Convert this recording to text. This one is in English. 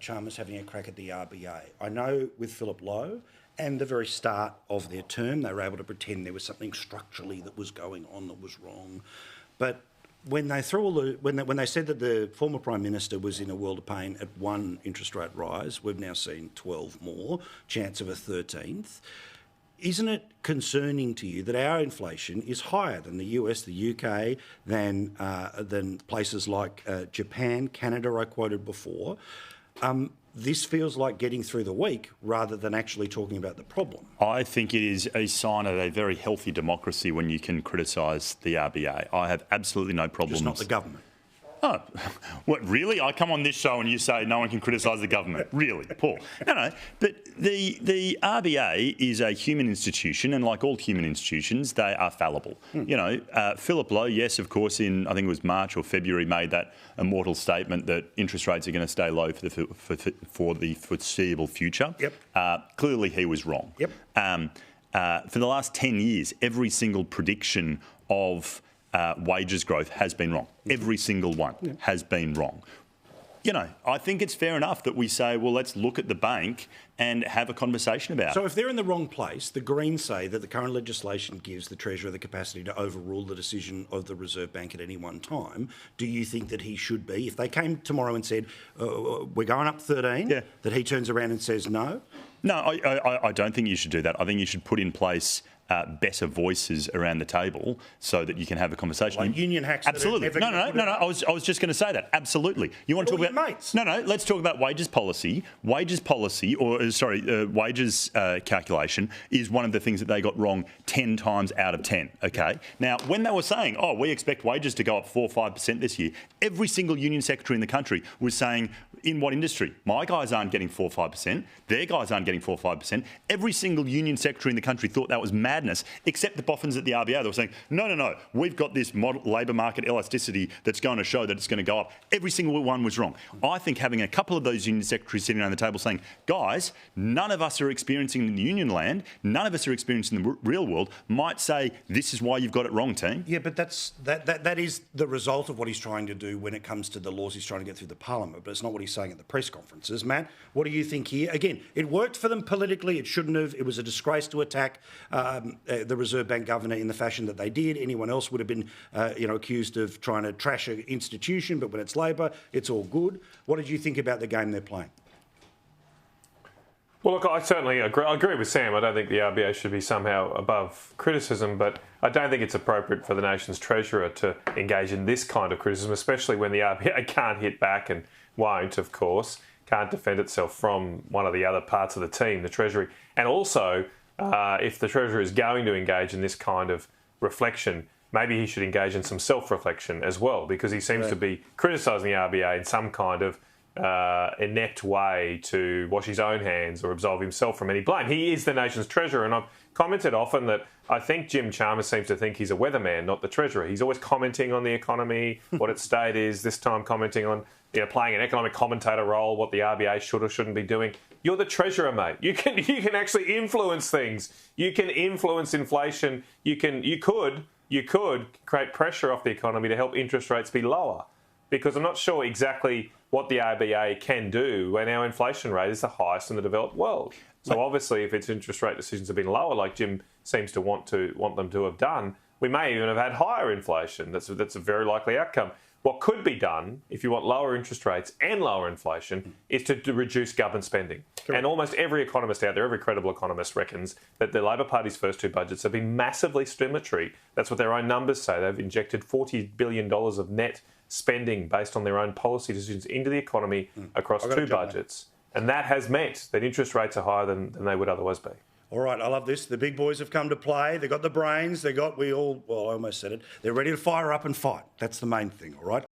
Chalmers having a crack at the RBA. I know with Philip Lowe and the very start of their term, they were able to pretend there was something structurally that was going on that was wrong. But when they when they said that the former Prime Minister was in a world of pain at one interest rate rise, we've now seen 12 more, chance of a 13th. Isn't it concerning to you that our inflation is higher than the US, the UK, than places like Japan, Canada, I quoted before? This feels like getting through the week rather than actually talking about the problem. I think it is a sign of a very healthy democracy when you can criticise the RBA. I have absolutely no problems. Just not the government. Oh, what, really? I come on this show and you say no one can criticise the government. Really, Paul? No. But the RBA is a human institution, and like all human institutions, they are fallible. You know, Philip Lowe, yes, of course, I think it was March or February, made that immortal statement that interest rates are going to stay low for the foreseeable future. Yep. Clearly, he was wrong. Yep. For the last 10 years, every single prediction of wages growth has been wrong. Every single one has been wrong. You know, I think it's fair enough that we say, well, let's look at the bank and have a conversation about it. So if they're in the wrong place, the Greens say that the current legislation gives the Treasurer the capacity to overrule the decision of the Reserve Bank at any one time. Do you think that he should be? If they came tomorrow and said, we're going up 13, that he turns around and says no? No, I don't think you should do that. I think you should put in place better voices around the table so that you can have a conversation. Like union hacks. Absolutely. No. I was just going to say that. Absolutely. You want to talk about mates? No. Let's talk about wages policy. Wages calculation is one of the things that they got wrong 10 times out of 10. Okay. Now, when they were saying, we expect wages to go up 4 or 5% this year, every single union secretary in the country was saying, in what industry? My guys aren't getting 4 or 5%. Their guys aren't getting 4 or 5%. Every single union secretary in the country thought that was madness, except the boffins at the RBA. They were saying, no. We've got this labour market elasticity that's going to show that it's going to go up. Every single one was wrong. I think having a couple of those union secretaries sitting around the table saying, guys, none of us are experiencing in the union land, none of us are experiencing the real world, might say, this is why you've got it wrong, team. Yeah, but that is the result of what he's trying to do when it comes to the laws he's trying to get through the Parliament, but it's not what he's saying at the press conferences. Matt, what do you think here? Again, it worked for them politically. It shouldn't have. It was a disgrace to attack the Reserve Bank governor in the fashion that they did. Anyone else would have been, accused of trying to trash an institution, but when it's Labor, it's all good. What did you think about the game they're playing? Well, look, I certainly agree. I agree with Sam. I don't think the RBA should be somehow above criticism, but I don't think it's appropriate for the nation's treasurer to engage in this kind of criticism, especially when the RBA can't hit back and won't, of course, can't defend itself from one of the other parts of the team, the Treasury. And also, if the Treasurer is going to engage in this kind of reflection, maybe he should engage in some self-reflection as well, because he seems to be criticising the RBA in some kind of inept way to wash his own hands or absolve himself from any blame. He is the nation's Treasurer, and I've commented often that I think Jim Chalmers seems to think he's a weatherman, not the Treasurer. He's always commenting on the economy, what its state is, this time commenting on, playing an economic commentator role, what the RBA should or shouldn't be doing. You're the Treasurer, mate. You can actually influence things. You can influence inflation. You could create pressure off the economy to help interest rates be lower. Because I'm not sure exactly what the RBA can do when our inflation rate is the highest in the developed world. So obviously, if its interest rate decisions have been lower, like Jim seems to want them to have done, we may even have had higher inflation. That's a very likely outcome. What could be done, if you want lower interest rates and lower inflation, is to reduce government spending. Correct. And almost every economist out there, every credible economist reckons that the Labor Party's first two budgets have been massively stimulatory. That's what their own numbers say. They've injected $40 billion of net spending based on their own policy decisions into the economy across two budgets. And that has meant that interest rates are higher than they would otherwise be. All right, I love this. The big boys have come to play. They've got the brains. I almost said it. They're ready to fire up and fight. That's the main thing, all right?